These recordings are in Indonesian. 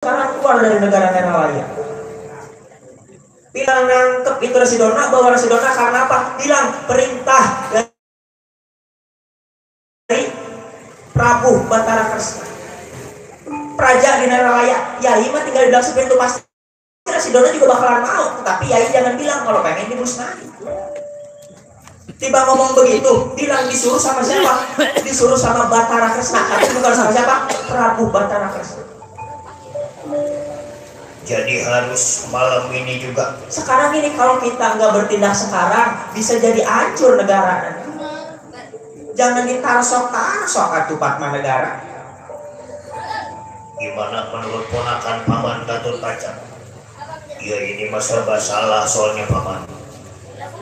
sekarang keluar dari negara Neralaya. Bilang nangkep itu Rasidona, bawa Rasidona karena apa? Bilang perintah dari Prabu Batara Kresna, Praja di Neralaya. Yai mah tinggal bilang seperti itu, pasti Rasidona juga bakalan mau. Tapi Yai jangan bilang kalau pengen dimusnahin. Tiba ngomong begitu, bilang disuruh sama siapa? Disuruh sama Batara Kresna. Tapi bukan sama siapa? Prabu Batara Kresna. Jadi harus malam ini juga. Sekarang ini kalau kita nggak bertindak sekarang, bisa jadi hancur negara. Jangan ditarsok-tarsok atuh Padma negara. Gimana menurut ponakan Paman Gatot Kaca? Ya ini serba salah soalnya Paman.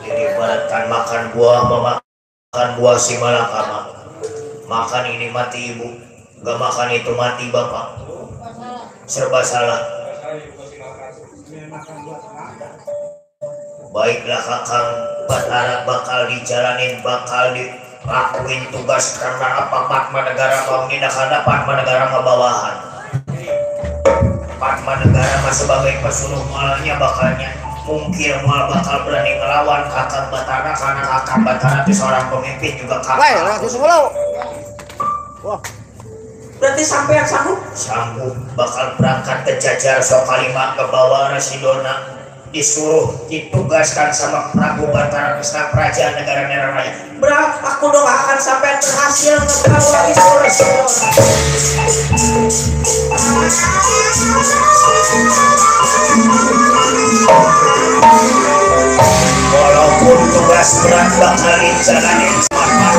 Jadi ibaratkan makan buah memakan buah si malakama. Makan ini mati ibu, gak makan itu mati bapak. Serba salah. Baiklah Kakang Batara bakal dijalanin, bakal dilakuin tugas karena apa? Padma negara kaum tidak ada Padma negara bawahan. Padma negara mah sebagai pesuruh malahnya bakalnya mungkin mal bakal berani ngelawan Kakang Batara karena Kakang Batara itu seorang pemimpin juga kakak. Wah. Berarti sampai yang sanggup? Sanggup bakal berangkat ke Jajar Sokalima ke bawah Rasidona, disuruh ditugaskan sama Prabu Batara Kresna Praja negara Neralaya. Berapa aku dong akan sampai berhasil ngebawa itu Rasidona. Walaupun tugas berat bakal dijalanin sama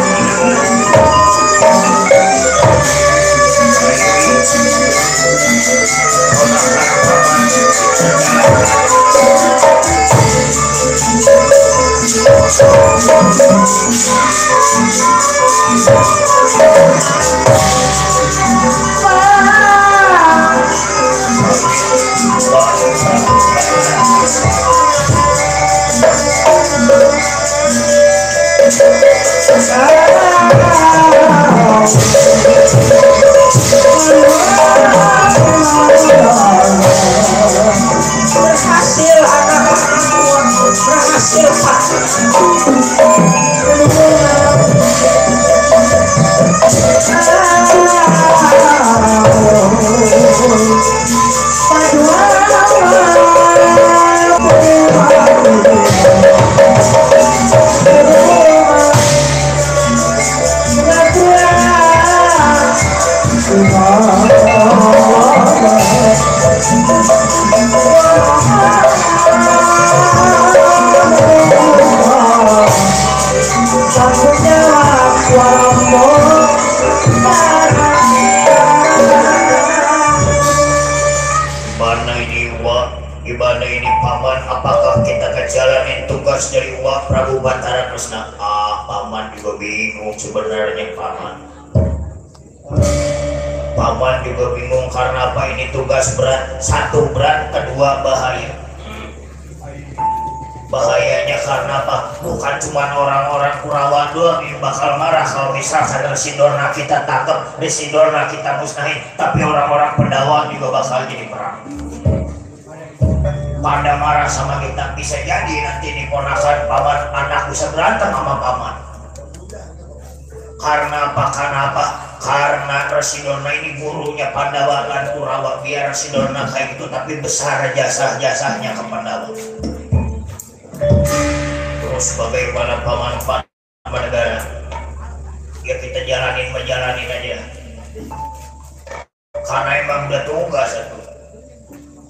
berhasil anak-anakmu, berhasil Pak. Gimana ini Paman, apakah kita kejalanin tugas dari Wak Prabu Batara Kresna? Paman juga bingung sebenarnya Paman. Paman juga bingung karena apa ini tugas berat. Satu berat, kedua bahaya. Bahayanya karena apa? Bukan cuma orang-orang Kurawan doang yang bakal marah kalau misalkan Rasidona kita tangkap, Rasidona kita musnahin, tapi orang-orang Pendawa juga bakal jadi perang. Pada marah sama kita, bisa jadi nanti diponakan Paman anak bisa berantem sama Paman. Karena apa? Karena Rasidona ini gurunya Pandawa dan Kurawa. Biar Rasidona kayak gitu tapi besar jasa-jasanya ke Pandawa. Terus bagaimana Paman Padma negara? Ya kita jalanin aja. Karena emang udah tugas itu.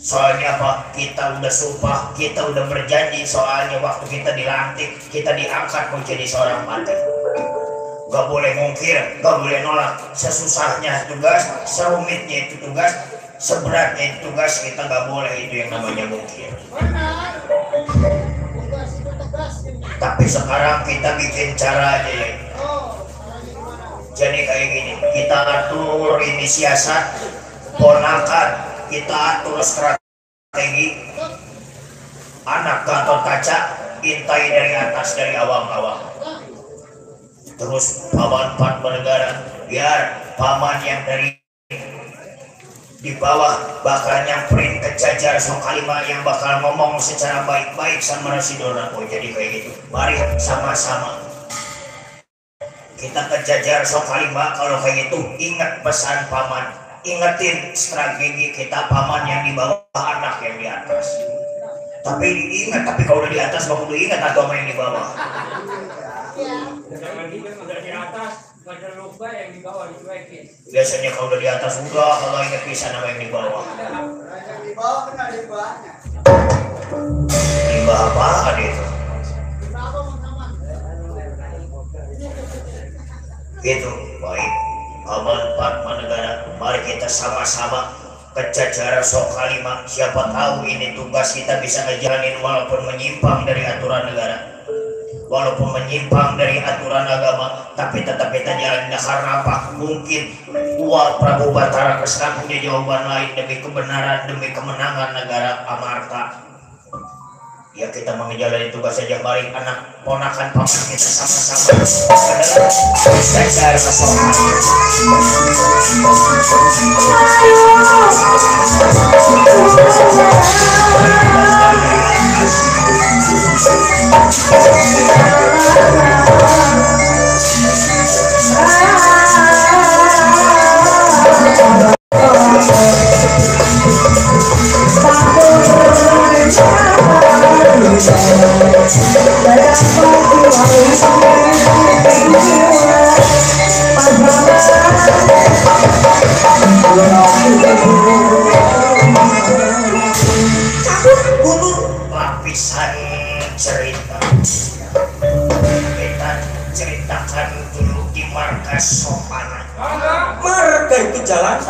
Soalnya apa? Kita udah sumpah, kita udah berjanji. Soalnya waktu kita dilantik, kita diangkat menjadi seorang patih. Gak boleh mungkir, gak boleh nolak. Sesusahnya tugas, serumitnya itu tugas, seberatnya itu tugas, kita gak boleh itu yang namanya mungkir. Tapi sekarang kita bikin cara aja ya. Jadi kayak gini, kita atur ini siasat, ponakan, kita atur strategi. Anak Gatot Kaca intai dari atas, dari awang-awang. Terus Paman Padma negara, biar Paman yang dari di bawah bakal nyamperin ke Jajar sok kalima yang bakal ngomong secara baik-baik sama si Dona. Oh jadi kayak gitu. Mari sama-sama kita ke Jajar sok kalima. Kalau kayak gitu ingat pesan paman, ingetin strategi kita paman yang di bawah, anak yang di atas. Tapi ingat, tapi kalau udah di atas kamu udah ingat agama yang di bawah. Udah di atas, ada lupa yang di bawah dicuekin. Biasanya kalau udah di atas udah, kalau ingat bisa nama yang di bawah. Yang di bawah kan ada limbahnya. Limbah apaan itu? Gitu, baik. Paman Padma Negara, mari kita sama-sama ke Jajar sok kalima. Siapa tahu ini tugas kita bisa ngejalanin walaupun menyimpang dari aturan negara, walaupun menyimpang dari aturan agama, tapi tetap kita jalanin. Karena apa? Mungkin Prabu Batara Kresna punya jawaban lain demi kebenaran, demi kemenangan negara Amarta. Ya kita menjalani tugas saja. Mari anak ponakan paman kita sama-sama Jajar sok lapisan cerita. Kita ceritakan dulu di markas Sopana. Marga itu jalan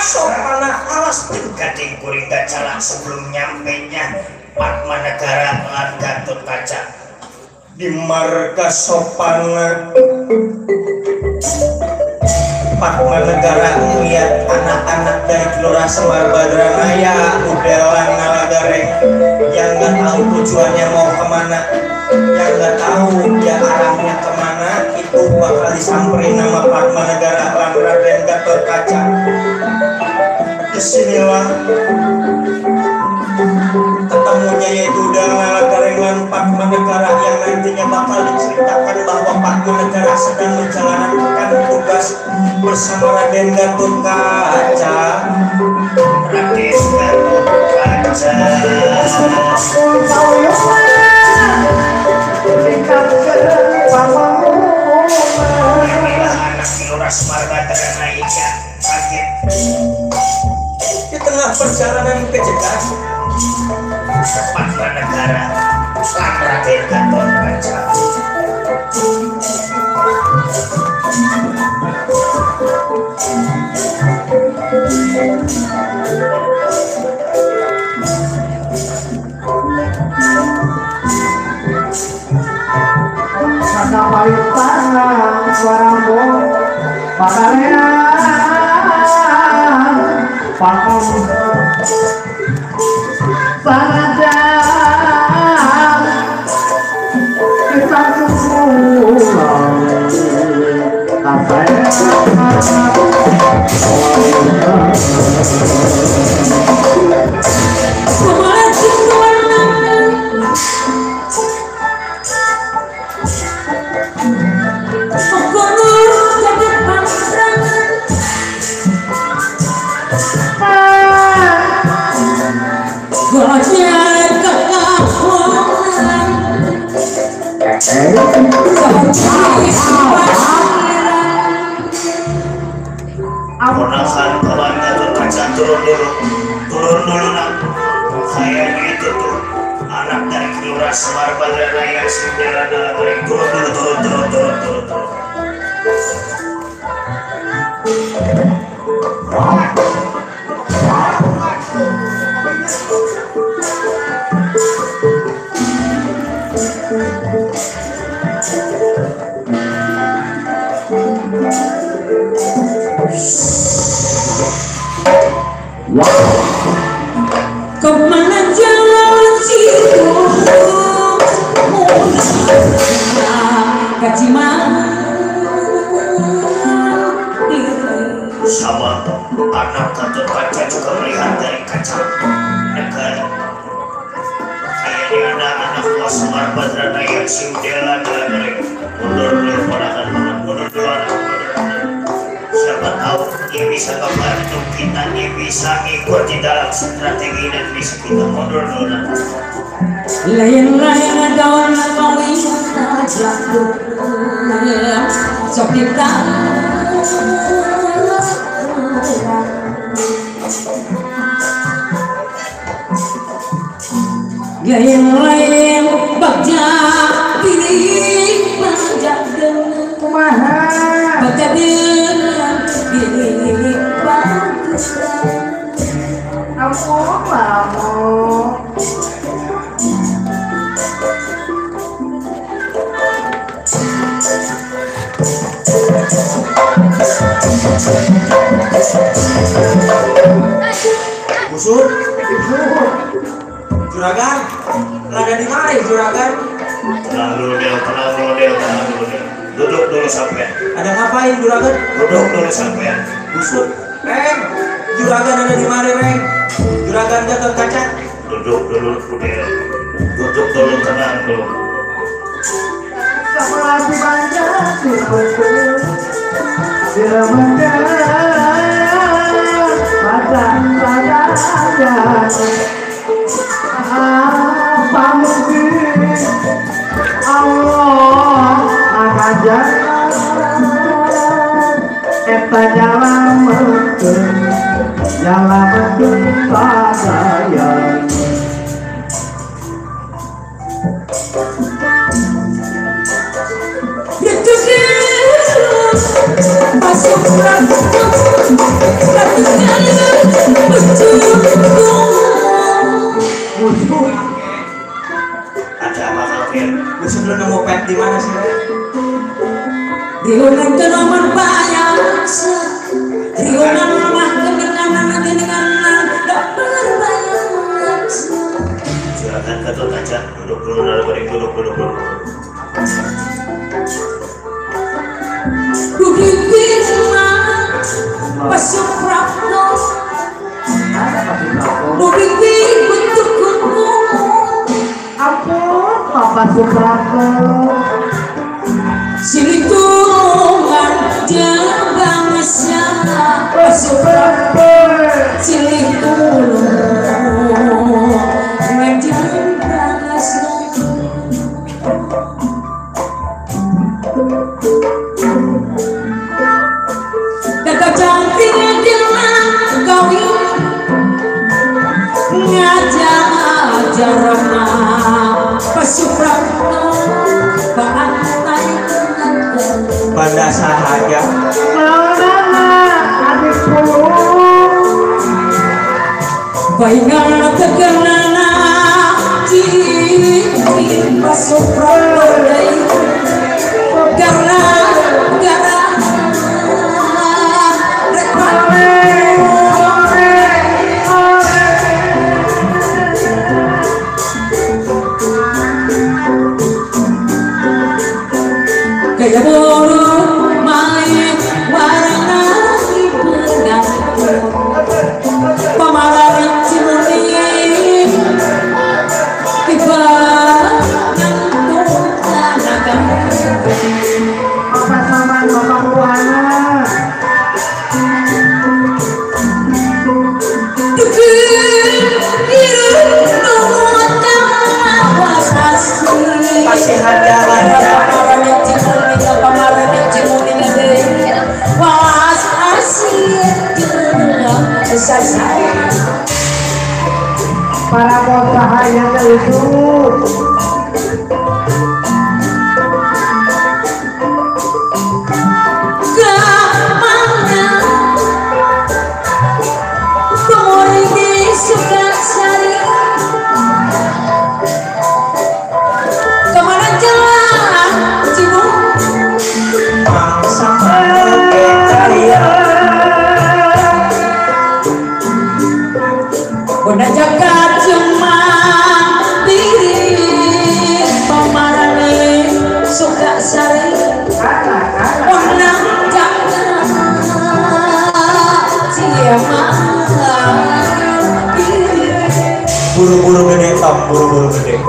Sopana alas Gading kuring jalan sebelum nyampenya Padma Negara lan Gatot Kaca. di marga Sopana. Padma Negara melihat anak-anak dari Kelurahan Semar Badranaya udelan ngalagareng yang nggak tahu tujuannya mau kemana, yang nggak tahu dia arahnya kemana, itu bakal disamperin nama Padma Negara lan Raden Gatot Kaca. Disinilah ketemunya yaitu udah ngalagareng lan Padma Negara yang nantinya bakal diceritakan bahwa Padma Negara sedang menjalankan tugas bersama Raden Gatot Kaca. Raden Gatot Kaca inilah anak Kelurahan Semar Badranaya kaget Di tengah perjalanan ke Jeddah, Padma Negara lan Raden Gatot Kaca. Kata payutan suaramu Pakarya Pakom Panajam Kita pulang Katanya Ponakan Paman Gatot Kaca turun dulu nak. Kayaknya itu tuh anak dari Kelurahan Semar Badranaya Sindela Nalagareng. Turun. Kemana jalan Cirebon, sama anak Mas Semar Badrana yang siudela dari mundur dulu ponakan mundur dulu anak siapa tahu dia bisa membantu kita, dia bisa ikut di dalam strategi dan bisa kita mundur dulu anak. Lain-lain daun kawi jatuh sok kita lain-lain bagja diri bagja dengan kumaha bagja dengan diri bagja Ampun. Busur, juragan, rada di mana ya juragan? Tenang dulu Del. Duduk dulu sampean. Ada ngapain juragan? Duduk dulu sampean. Busur, Reng, juragan ada di mana Reng? Juragan Gatot Kaca. Duduk dulu Del. Duduk dulu, tenang dulu. Seperti banyak tipe-tipe diremenda pada apa mungkin Allah akan jalan eta jalan mungkin saya. Ada apa Kafir? Busur lu nemu pet di mana sih Reng? Riunan kenaman bayang riunan rumah kedenganan dapat bayang Silakan Gatot Kaca. Duduk dulu duduk dulu. Budi Bisma Pasuk Prapto Budi bentuk kuku Ampun, Bapak Suprapto. Silitungan jabang siapa Pasuk Prapto Silitungan jabang siapa Kata cantiknya jelang kawin ngajar Pasupranto pantai Banda sahaja. Maulana adik baingan tegenana ciri Pasupranto karena kaya burung main warna ibunan pamalan cimuning tiba nyentuh tanakan Bapak Saman, Bapak Buana. Kasihan jalan Para bocah yang itu Bunda jagat cuma diri pemarani suka sari Bunda jagat siapa buru-buru gede top, buru-buru gede.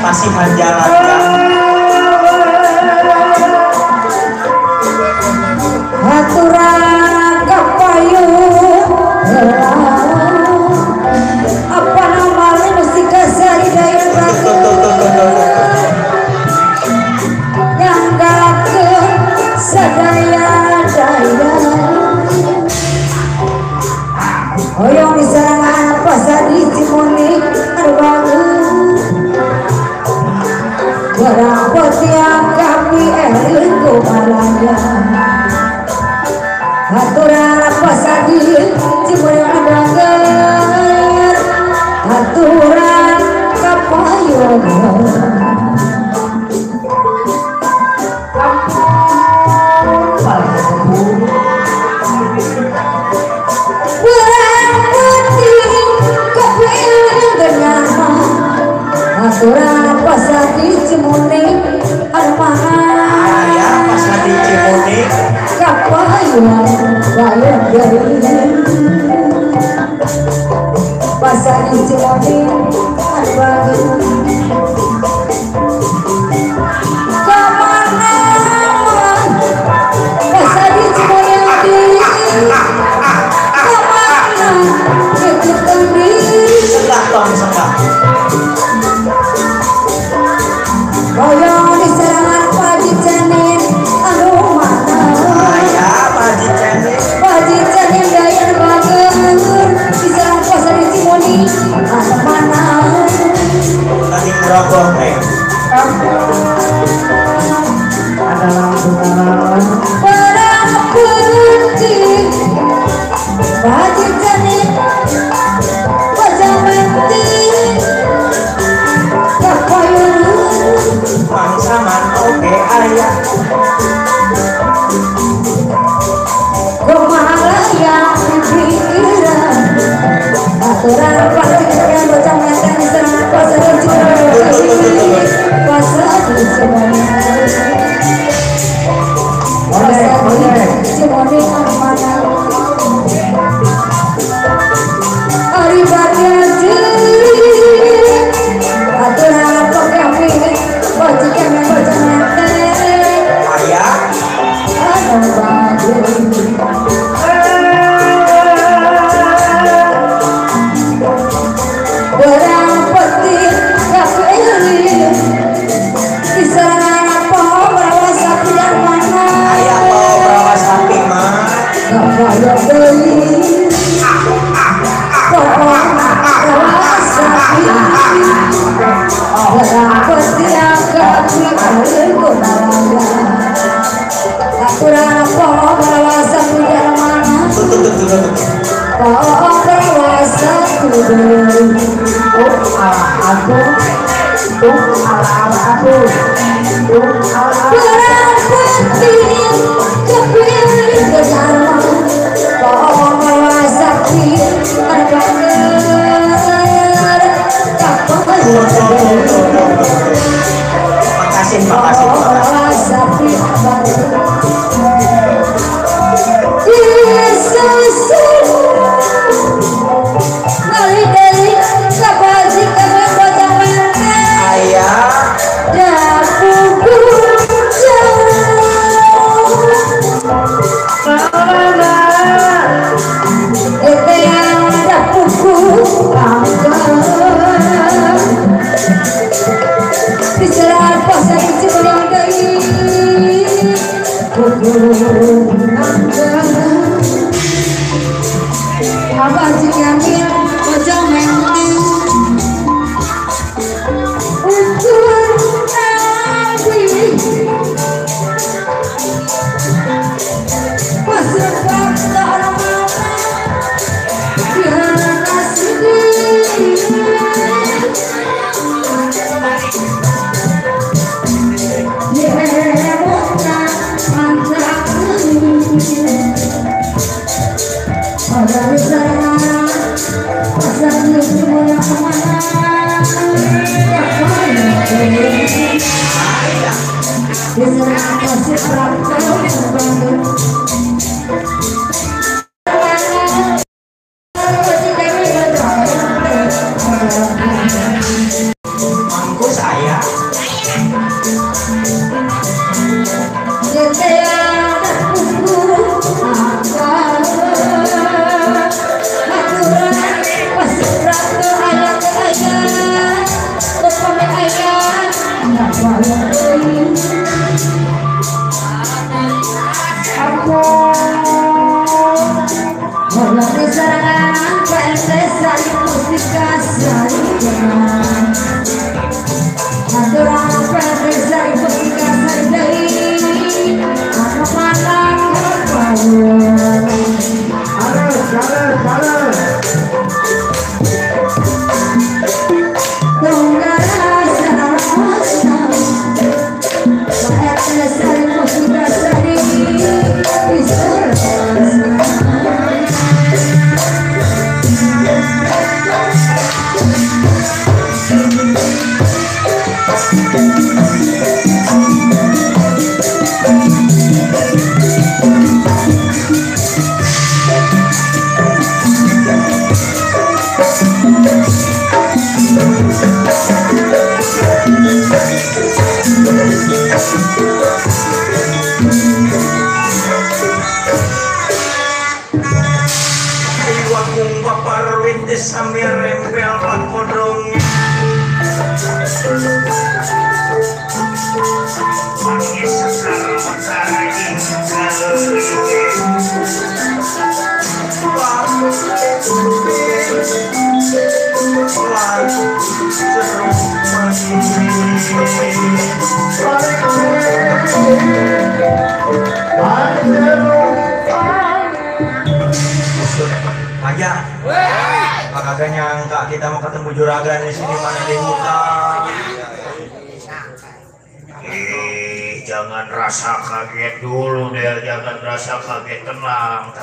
Kasihan jalan aturan kapayun apa namanya mesti kasari daya yang gak ke sadaya daya oyong di serangan pasar di Cimoni arbangun berapa tiang kami elingo malaya aturan pasar di Cimoni arbangun aturan kapayun aturan pasar di Cimoni armangan ya pasar di Cimoni kapayun bayar dari pasar di Cimoni armangan kemana pasar di Cimoni kemana itu tadi selah tong selah oyong di serangan Paji Cenin anu mana ya Paji Cenin Paji Cenin gaya bager di serang pasar di Cimoni anu mana tadi ngerokok teh ada langsung perang putih Paji Cenin wajah mati kapayun pangsaman oke ayah Gomalaya pikiran aturan plastik yang bocah menteng di serangan pasar di Cimoni pasar di Cimoni pasar di Cimoni mana hari bagian aturan pakai bocah kemen bocah menteng ayah anu bagus berang petir kapeli di serangan apa berawa sapi dan mana ayah mau berawa sapi mah kapayun deui pokok berawa sapi berang petir kapeli Gomalaya aturan apa berawa sapi dan mana pokok berawa sapi deui aku berang petir kapeli Gomalaya pokok berawa sapi arbanger kapayun makasih makasih berawa sapi Yesus ngali dari kabaji kami bocah menteng ayah dapuku Mangku saya. Sambil rempel pak kodong Panggil sekar matahari aja. Kagak nyangka kita mau ketemu juragan di sini mana di hutan. Jangan rasa kaget dulu deh, jangan rasa kaget, tenang.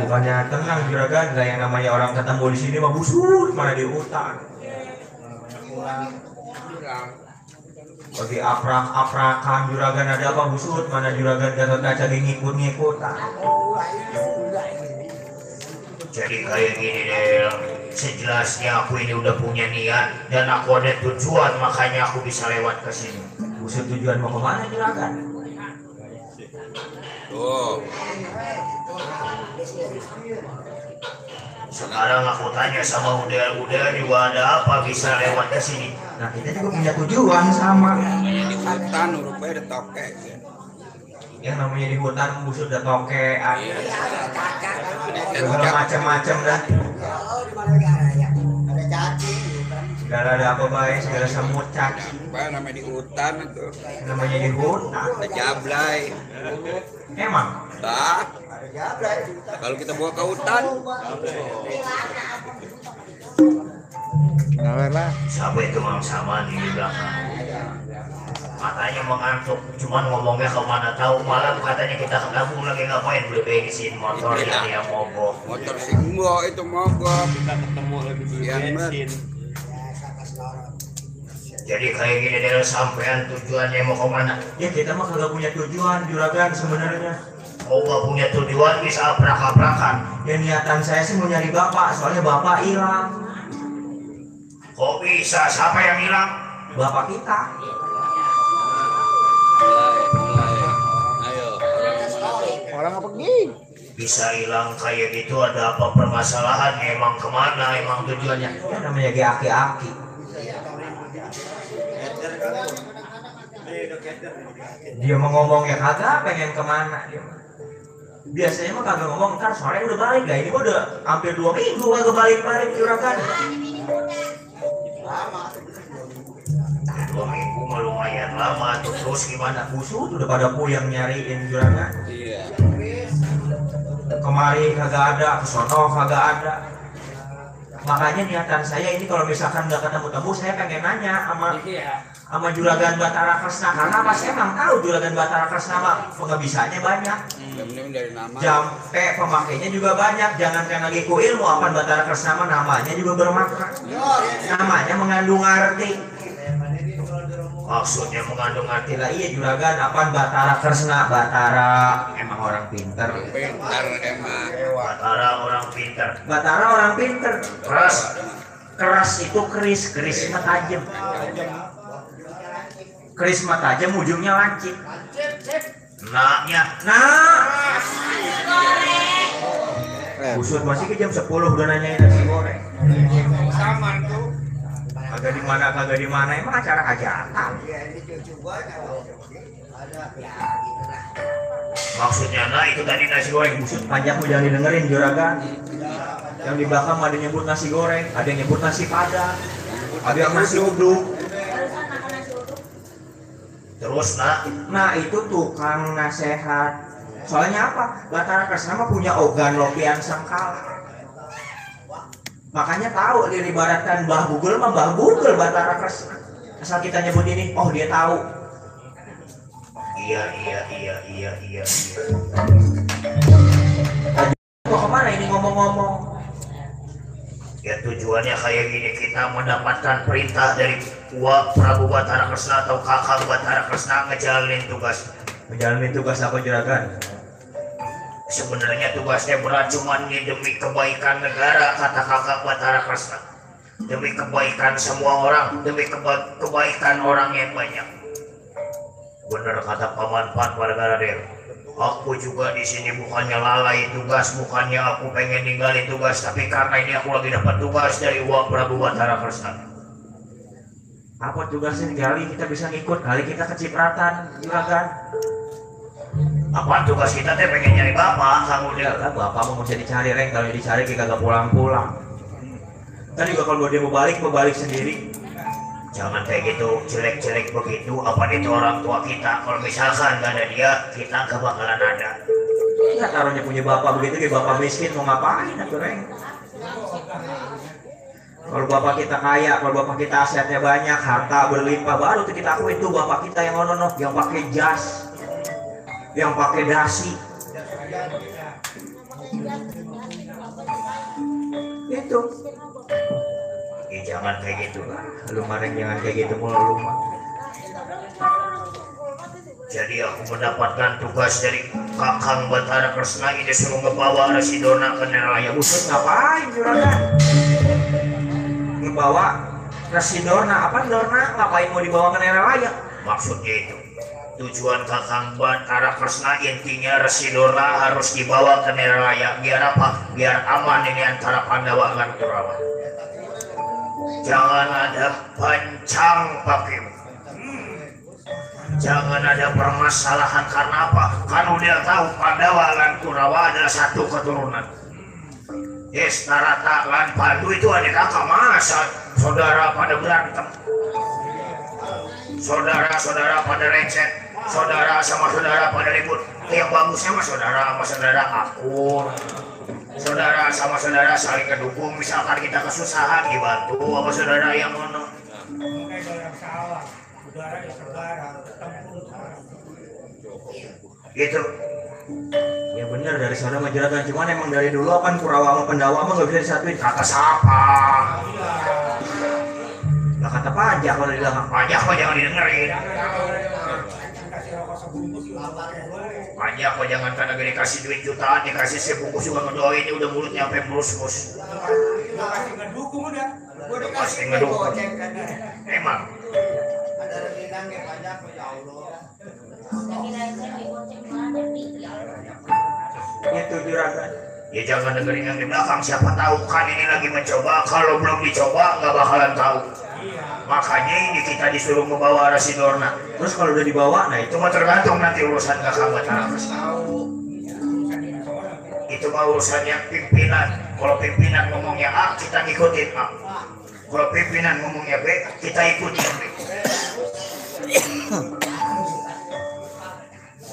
Bukannya tenang juragan, gak yang namanya orang ketemu di sini mah busur mana di hutan. Bagi aprak-aprakan juragan ada apa busur mana juragan Gatot Kaca ngikut-ngikutan. Jadi kayak gini deh, sejelasnya aku ini udah punya niat dan aku ada tujuan, makanya aku bisa lewat ke sini. Busur tujuan mau kemana juragan? Sekarang aku tanya sama udah juga ada apa bisa lewat ke sini? Nah kita juga punya tujuan sama. Di hutan rupanya ada tokek. Yang namanya di hutan busur ada tokean. Segala macam-macam dah. Segala ada apa baik, segala semut caci. Apa namanya di hutan itu? Namanya di hutan. Ada jablay. Emang? Bah. Kalau kita bawa ke hutan. Siapa itu Mang Saman di belakang? Matanya mengantuk, cuman ngomongnya kemana tahu, malam katanya kita ketemu lagi ngapain, beli bensin motor yang mogok. Motor Singbo itu mogok. Kita ketemu lagi beli bensin. Jadi kayak gini deh, sampean tujuannya mau kemana? Ya kita mah kagak punya tujuan juragan sebenarnya. Mau gak punya tujuan bisa aprak-aprakan. Ya niatan saya sih mau nyari bapak, soalnya bapak hilang. Kok bisa? Siapa yang hilang? Bapak kita. Orang apa gini? Bisa hilang kayak gitu, ada apa permasalahan? Emang kemana? Emang tujuannya? Ya namanya ge aki-aki. Dia mau ngomong ya kagak pengen kemana dia. Biasanya mah kagak ngomong, ntar sore udah balik. Nah ini mah udah hampir 2 minggu kagak balik-balik juragan. 2 minggu mah lumayan lama tuh. Terus gimana? Busut udah pada puyeng nyariin juragan. Iya. Kemari kagak ada, kesono kagak ada. Makanya niatan saya ini kalau misalkan nggak ketemu-temu, saya pengen nanya sama sama Juragan Batara Kresna, karena Mas emang tahu Juragan Batara Kresna mah pengabisanya banyak. Dari nama. Jampe pemakainya juga banyak. Jangankan lagi ku ilmu, apa Batara Kresna mah namanya juga bermakna. Namanya mengandung arti. Maksudnya mengandung arti. Lah iya Juragan, apa Batara Kresna? Batara emang orang pinter. Pintar emang. Batara orang pintar. Batara orang pinter. Keras. Keras itu keris mah tajam. Keris mah tajam, ujungnya lancip. Naknya. Nah, Busut masih ke jam 10 udah nanyain nasi goreng. Saman tuh. Kagak di mana emang acara hajatan. Maksudnya nah itu tadi nasi goreng. Busut panjang jangan didengerin Juragan. Yang di belakang ada yang nyebut nasi goreng, ada yang nyebut nasi padang, ada yang nasi uduk. Terus Nah itu tukang nasehat. Soalnya apa? Batara Kresna mah punya ogan lopian sangkala. Makanya tahu diribaratkan Mbah Google mah Mbah Google Batara Kresna. Asal kita nyebut ini, oh dia tahu. Iya. Kok kemana ini ngomong-ngomong? Ya tujuannya kayak gini, kita mendapatkan perintah dari Prabu Batara Kresna atau Kakang Batara Kresna ngejalanin tugas. Menjalani tugas apa Juragan? Sebenarnya tugasnya berat, cuman ini demi kebaikan negara, kata Kakang Batara Kresna. Demi kebaikan semua orang, demi kebaikan orang yang banyak. Bener kata Paman Pan Pargaradel. Aku juga di sini bukannya lalai tugas, bukannya aku pengen ninggalin tugas, tapi karena ini aku lagi dapat tugas dari Prabu Batara Kresna. Apa tugasnya kali kita bisa ngikut, kali kita kecipratan Juragan. Apa tugas kita teh pengen nyari bapak, kamu dia. Ya bapak mau bisa dicari Reng, kalau dicari kita gak pulang-pulang. Kan juga kalau dia mau balik sendiri. Jangan kayak gitu, jelek-jelek begitu, apa itu orang tua kita. Kalau misalkan gak ada dia, kita gak bakalan ada. Ya taruhnya punya bapak begitu, dia bapak miskin mau ngapain atuh Reng? Kalau bapak kita kaya, kalau bapak kita asetnya banyak, harta berlimpah, baru tuh kita akuin tuh bapak kita yang ono yang pakai jas, yang pakai dasi. Itu. Jangan kayak gitu lah. Lu Mareng jangan kayak gitu mulu lu mah. Jadi aku mendapatkan tugas dari Kakang Batara Kresna ini, suruh ngebawa Residona ke Neraya. Buset ngapain Juragan? Ngebawa Residona, apa Dorna? Ngapain mau dibawa ke Neraya? Maksudnya itu, tujuan Kakang Batara Kresna intinya Residona harus dibawa ke Neraya. Biar apa? Biar aman ini antara Pandawa dan Kurawa. Jangan ada pancang pakim. Jangan ada permasalahan, karena apa? Kan udah tahu Pandawa dan Kurawa adalah satu keturunan. Yes, Narata dan Pandu itu adik kakak, masa saudara pada berantem, saudara pada recet, saudara sama saudara pada ribut. Yang bagusnya mah saudara sama saudara akur, saudara sama saudara saling ngedukung. Misalkan kita kesusahan dibantu sama saudara yang mana. Mungkin orang salah, saudara ya saudara, tempur. Gitu. Ya bener dari sana mah Juragan, cuman emang dari dulu kan Kurawa sama Pandawa mah gak bisa disatuin. Kata siapa? Lah kata pajak kalau dibilang Pajak kok jangan didengerin. Kasih rokok sebungkus juga boleh. Pajak kok jangan karena dikasih duit jutaan, dikasih sebungkus juga ngedoain, ini udah mulutnya sampai melus-melus. Udah kasih ngedukung udah. Gua Pasti ngedukung. Emang. ada rendang ya pajak ya Allah. itu Juragan. Ya jangan dengerin yang di belakang, siapa tahu kan ini lagi mencoba, kalau belum dicoba nggak bakalan tahu. Makanya ini kita disuruh membawa Residorna. Terus kalau udah dibawa, nah Itu mah tergantung nanti urusan Kakang Batara Kresna. Itu mah urusannya pimpinan. Kalau pimpinan ngomongnya A, kita ngikutin A. Kalau pimpinan ngomongnya B, kita ikutin B.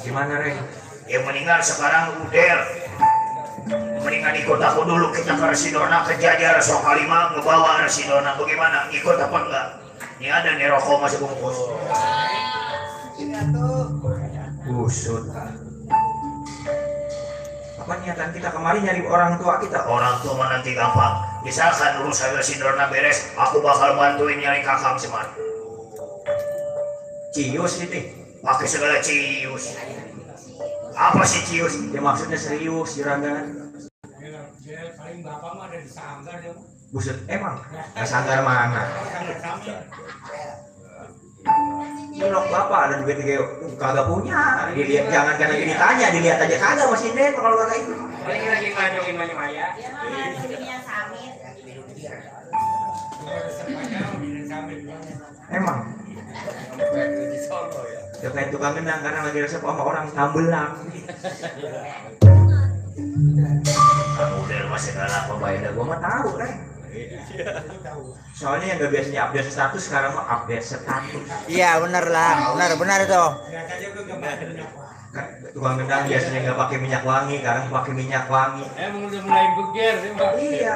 gimana Reng? Yang meninggal sekarang Udel. Mendingan ikut aku dulu, kita ke Residorna, ke Jajar, Sokalima, ngebawa Residorna. Bagaimana? Ikut apa enggak? Ini ada nih rokok masih bungkus. Busut. Apa niatan kita kemarin nyari orang tua kita? Orang tua mah nanti gampang. Misalkan dulu saya si Dorna beres, aku bakal bantuin nyari kakak si Man. Cius ini. Pakai segala cius. Apa sih cius? Ya maksudnya serius, juragan. Dia paling bapak mah ada di sanggar dia. Busut, emang? Nggak sanggar mana? Sanggar kami. Nyolok bapak ada duit kagak punya. Dilihat jangan karena ditanya, dilihat aja kagak masih net kalau kagak itu. Paling lagi ngajongin Maya Maya. Dia mah nasinya samit. Dia sepanya di samit. Emang? Di Solo ya. Ya kayak tukang gendang karena lagi resep sama orang tambelang. Kamu udah masih kalah Pembayar gua mah tahu kan. Soalnya yang gak biasanya update status sekarang mah update status. Iya benar lah, benar tuh. Lihat aja udah gambar minyak. Kan tukang gendang biasanya nggak pakai minyak wangi, sekarang pakai minyak wangi. Emang udah mulai beger ya, Pak. Iya.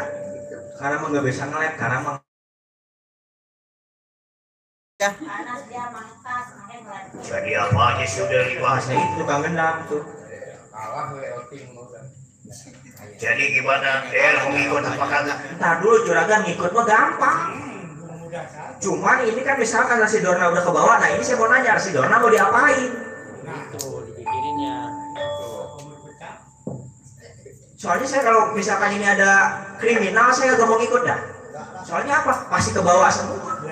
Karena mah nggak bisa ngelek, karena mah Panas dia mangkas, makanya ngeliat. jadi apa aja sih udah dibahas bahasa itu tukang gendang tuh. jadi gimana mau ngikut apa kagak? Ntar dulu juragan ngikut mah gampang. Mudah saja. Cuman ini kan misalkan si Dorna udah ke bawah, nah ini saya mau nanya si Dorna mau diapain? Soalnya saya kalau misalkan ini ada kriminal saya gak mau ngikut dah. Soalnya apa? Pasti ke bawah semua.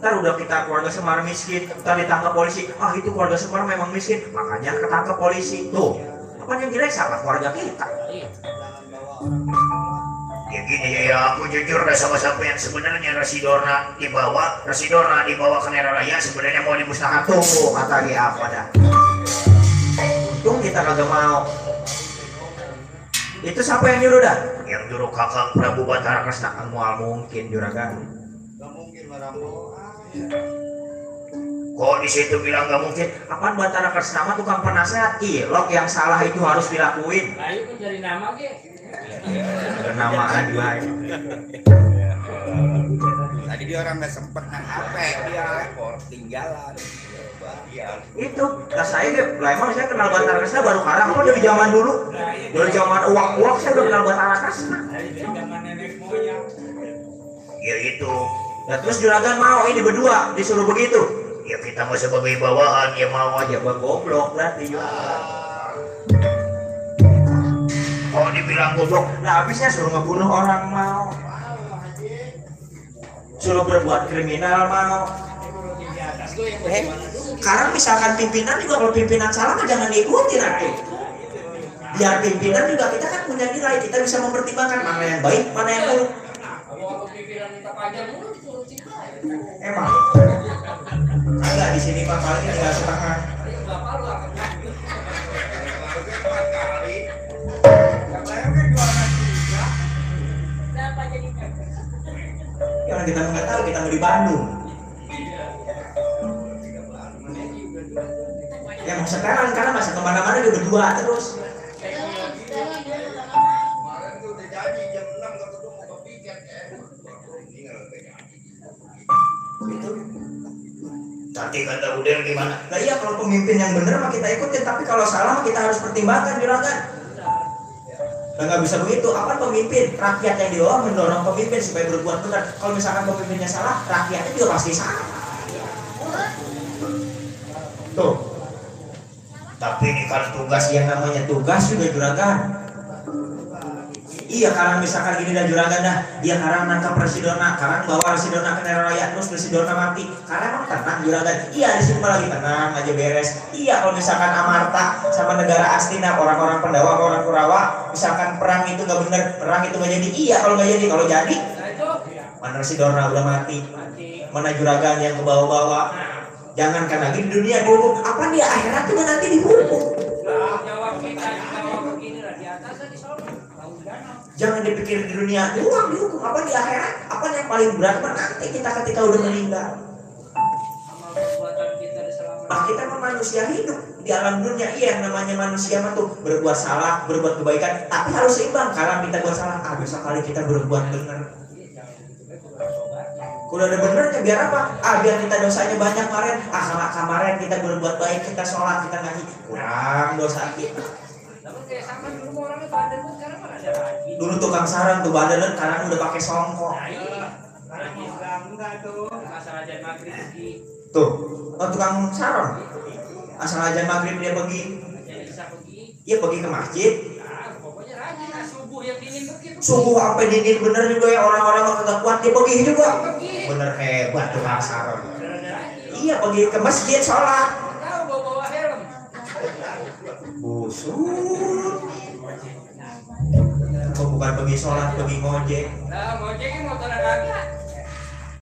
Ntar udah kita keluarga Semar miskin, ntar ditangkap polisi. Ah itu keluarga Semar memang miskin, makanya ketangkap polisi. Tuh, apa yang jelek salah keluarga kita? Ya gini ya, aku jujur dah sama yang sebenarnya Rasidorna dibawa ke Neraraya sebenarnya mau dimusnahkan. Tunggu kata dia apa dah? Untung kita kagak mau. Itu siapa yang nyuruh dah? Yang nyuruh Kakang Prabu Batara Kresna. Mual mungkin juragan. Kok di situ bilang gak mungkin? Apaan Batara Kresna mah tukang penasehat? Ilok yang salah itu harus dilakuin. Ayo kan cari nama ke. Nama aja. Tadi dia orang nggak sempet nang HP, dia tinggalan. Itu, nah saya deh, lah emang saya kenal Batara Kresna baru sekarang, kok dari zaman dulu, dari zaman uang saya udah kenal Batara Kresna. Dari zaman nenek moyang. Ya itu. Ya terus juragan mau ini berdua disuruh begitu. Ya kita mau sebagai bawahan ya mau aja. Ya goblok berarti juragan. Oh dibilang goblok. Nah habisnya suruh ngebunuh orang mau, suruh berbuat kriminal mau. Karena misalkan pimpinan juga kalau pimpinan salah kan jangan diikuti nanti. Biar pimpinan juga kita kan punya nilai, kita bisa mempertimbangkan mana yang baik, mana yang buruk. Kalau pimpinan minta pajak mulu disuruh cinta. Emang agak di sini Pak paling tinggal setengah. Bapak lu akan Ya orang kita nggak tahu kita mau di Bandung. Ya mau sekarang karena masa kemana-mana dia berdua terus. Nanti kata udah gimana? Nah iya kalau pemimpin yang benar mah kita ikutin, tapi kalau salah mah kita harus pertimbangkan juragan. Nah nggak bisa begitu, apa pemimpin? Rakyat yang di bawah mendorong pemimpin supaya berbuat benar. Kalau misalkan pemimpinnya salah, rakyatnya juga pasti salah. Tuh. Tapi ini kan tugas Yang namanya tugas juga juragan. Iya, karena misalkan gini dah juragan dah, dia karena nangkap Rasidorna, karena bawa Rasidorna ke Neraraya, terus Rasidorna mati. Karena emang tenang juragan. Iya di sini lagi tenang aja beres. Iya kalau misalkan Amarta sama negara Astina, orang-orang Pandawa, orang Kurawa, misalkan perang itu nggak bener, perang itu nggak jadi. Iya kalau nggak jadi, kalau jadi, mana Rasidorna udah mati, mana juragan yang ke bawah-bawah. Jangankan lagi di dunia dihukum, apa di akhirat juga nanti dihukum. jawab kita jawab begini lah di atas di Solo. Jangan dipikir di dunia doang dihukum, apa di akhirat, apa yang paling berat mah nanti kita ketika udah meninggal. Amal perbuatan kita diselamatkan. Nah kita mah manusia hidup di alam dunia. Iya yang namanya manusia mah tuh berbuat salah, berbuat kebaikan, tapi harus seimbang. Karena kita buat salah, besok kali kita berbuat benar. Udah ada benernya biar apa? Biar kita dosanya banyak kemarin. Kemarin kita berbuat baik, kita sholat, kita ngaji, kurang dosa kita. Namun kayak sama dulu orangnya badan tuh sekarang mana ada lagi. Dulu tukang saran tuh badan sekarang udah pakai songkok. Nah iya, sekarang Islam enggak tuh asal aja maghrib pergi. Tuh, tukang saran. Asal aja maghrib dia pergi. Jadi bisa pergi. Iya pergi ke masjid. Nah, pokoknya rajin lah subuh yang dingin begitu. Subuh sampai dingin bener juga ya, orang-orang yang kagak kuat dia pergi juga. Pergi. Bener hebat tukang saran. Bener ada rajin. Iya pergi ke masjid sholat. Tahu bawa helm. Busuk. Kok bukan pergi sholat, pergi ngojek. Nah, ngojeknya motor kagak.